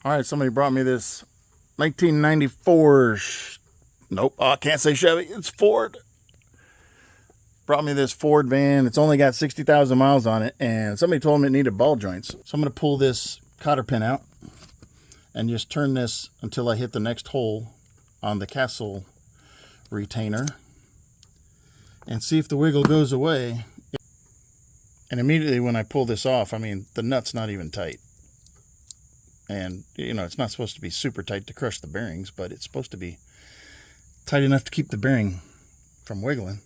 All right, somebody brought me this 1994. Nope, oh, I can't say Chevy. It's Ford. Brought me this Ford van. It's only got 60,000 miles on it, and somebody told me it needed ball joints. So I'm going to pull this cotter pin out and just turn this until I hit the next hole on the castle retainer and see if the wiggle goes away. And immediately when I pull this off, I mean, the nut's not even tight. And, you know, it's not supposed to be super tight to crush the bearings, but it's supposed to be tight enough to keep the bearing from wiggling.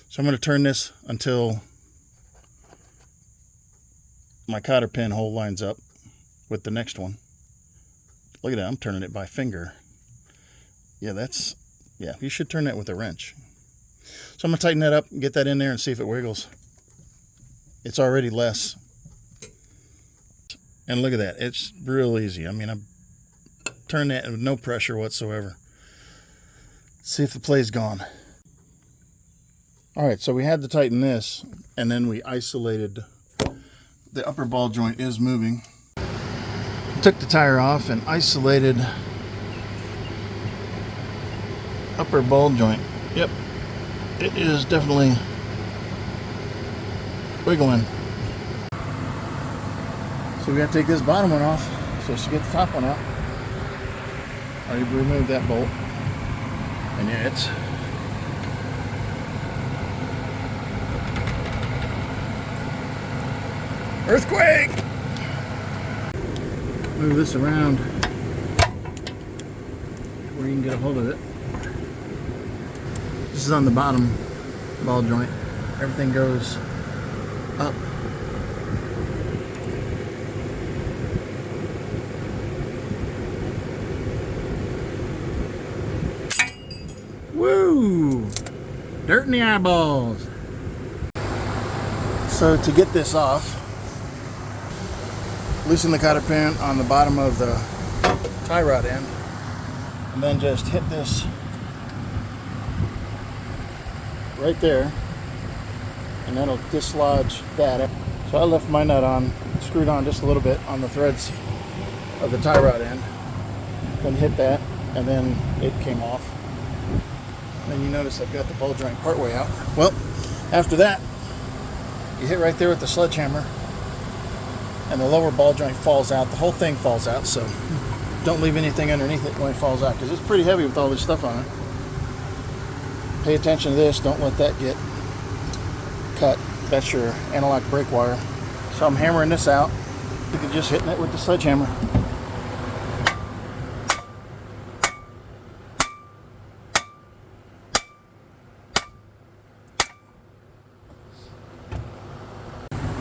So I'm going to turn this until my cotter pin hole lines up with the next one. Look at that, I'm turning it by finger. Yeah, you should turn that with a wrench. So I'm going to tighten that up and get that in there and see if it wiggles. It's already less. And look at that, it's real easy. I mean, I'm turning that with no pressure whatsoever. See if the play's gone. All right, so we had to tighten this, and then we isolated. The upper ball joint is moving. Took the tire off and isolated upper ball joint. Yep, it is definitely wiggling. So we got to take this bottom one off so she get the top one out. I already removed that bolt. And yeah, it's earthquake! Move this around where you can get a hold of it. This is on the bottom ball joint. Everything goes up. Woo! Dirt in the eyeballs. So to get this off, loosen the cotter pin on the bottom of the tie rod end, and then just hit this right there, and that'll dislodge that. So I left my nut on, screwed on just a little bit on the threads of the tie rod end, then hit that, and then it came off. Then you notice I've got the ball joint part way out. Well, after that, you hit right there with the sledgehammer, and the lower ball joint falls out. The whole thing falls out, so don't leave anything underneath it when it falls out, because it's pretty heavy with all this stuff on it. Pay attention to this. Don't let that get cut. That's your analog brake wire. So I'm hammering this out. You can just hitting it with the sledgehammer.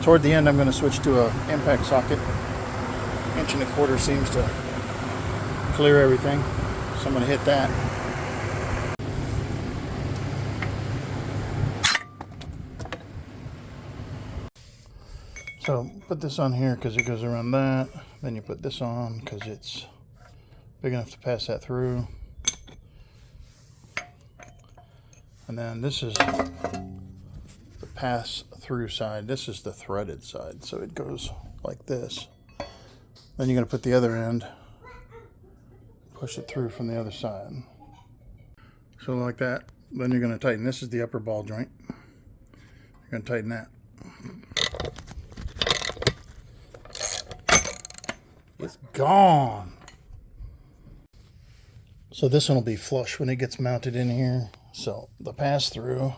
Toward the end, I'm going to switch to an impact socket. 1.25 inch seems to clear everything, so I'm going to hit that. So put this on here because it goes around that. Then you put this on because it's big enough to pass that through. And then this is the pass through side. This is the threaded side, so it goes like this. Then you're going to put the other end, push it through from the other side, so like that. Then you're going to tighten. This is the upper ball joint. You're going to tighten that. It's gone. So this one will be flush when it gets mounted in here. So the pass through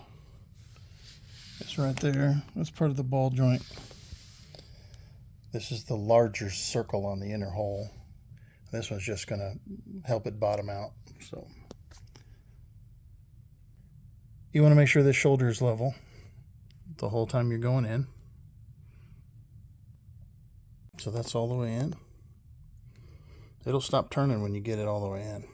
is right there. That's part of the ball joint. This is the larger circle on the inner hole. This one's just going to help it bottom out. So you want to make sure this shoulder is level the whole time you're going in. So that's all the way in. It'll stop turning when you get it all the way in.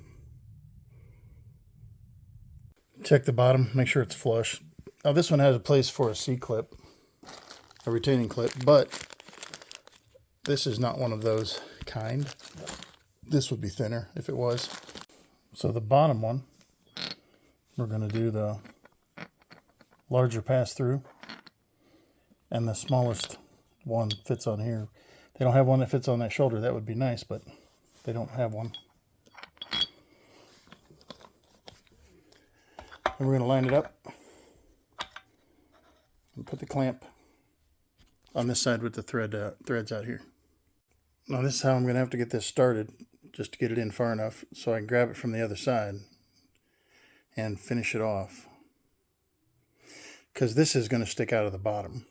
Check the bottom, make sure it's flush. Now this one has a place for a C-clip, a retaining clip, but this is not one of those kind. This would be thinner if it was. So the bottom one, we're going to do the larger pass through, and the smallest one fits on here. They don't have one that fits on that shoulder. That would be nice, but they don't have one. And we're going to line it up and put the clamp on this side with the threads out here. Now this is how I'm going to have to get this started, just to get it in far enough so I can grab it from the other side and finish it off. Because this is going to stick out of the bottom.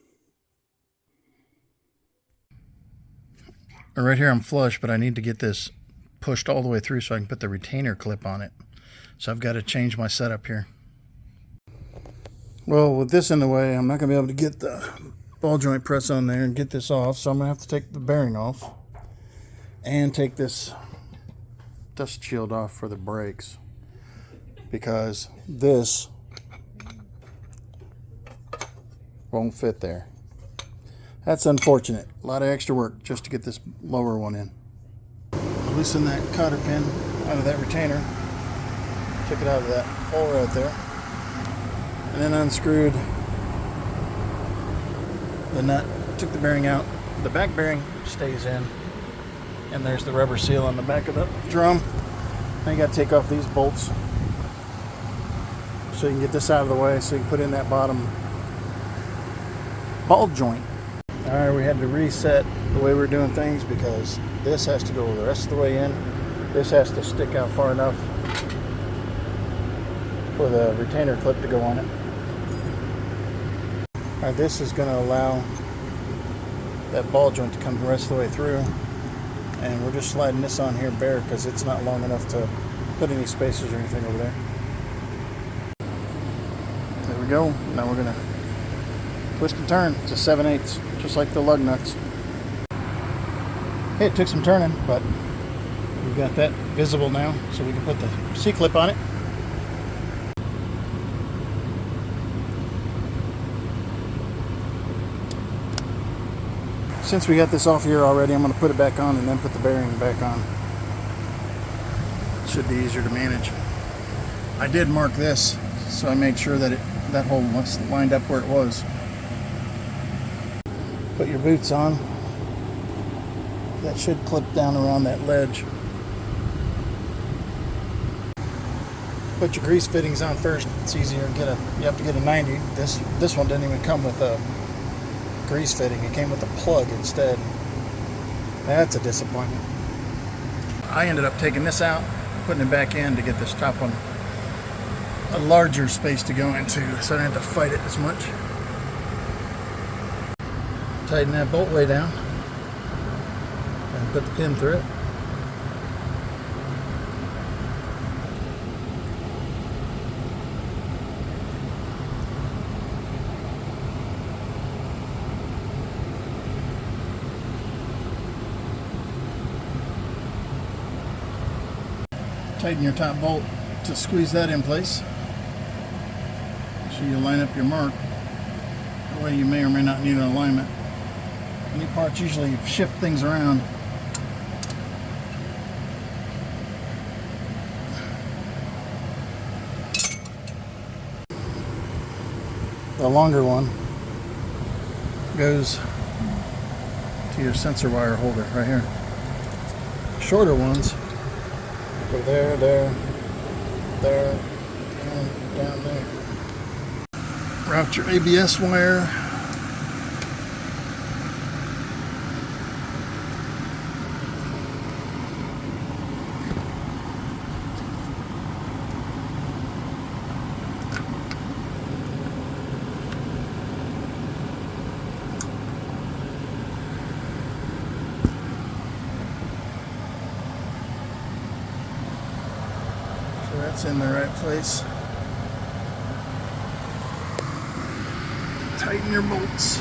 Right here I'm flush, but I need to get this pushed all the way through so I can put the retainer clip on it. So I've got to change my setup here. Well, with this in the way, I'm not going to be able to get the ball joint press on there and get this off, so I'm going to have to take the bearing off and take this dust shield off for the brakes, because this won't fit there. That's unfortunate. A lot of extra work just to get this lower one in. Loosen that cotter pin out of that retainer, took it out of that hole right there, and then unscrewed the nut, took the bearing out. The back bearing stays in, and there's the rubber seal on the back of the drum. Now you got to take off these bolts so you can get this out of the way so you can put in that bottom ball joint. Alright, we had to reset the way we're doing things because this has to go the rest of the way in. This has to stick out far enough for the retainer clip to go on it. Alright, this is going to allow that ball joint to come the rest of the way through, and we're just sliding this on here bare because it's not long enough to put any spacers or anything over there. There we go. Now we're going to twist and turn. It's a 7/8, just like the lug nuts. Hey, it took some turning, but we've got that visible now, so we can put the C-clip on it. Since we got this off here already, I'm going to put it back on and then put the bearing back on. It should be easier to manage. I did mark this, so I made sure that that hole was lined up where it was. Put your boots on. That should clip down around that ledge. Put your grease fittings on first. It's easier. You have to get a 90. This one didn't even come with a grease fitting. It came with a plug instead. That's a disappointment. I ended up taking this out, putting it back in to get this top one a larger space to go into, so I don't have to fight it as much. Tighten that bolt way down and put the pin through it. Tighten your top bolt to squeeze that in place. So you line up your mark. That way you may or may not need an alignment. New parts usually shift things around. The longer one goes to your sensor wire holder right here. Shorter ones go there, there, there, and down there. Route your ABS wire. That's in the right place. Tighten your bolts.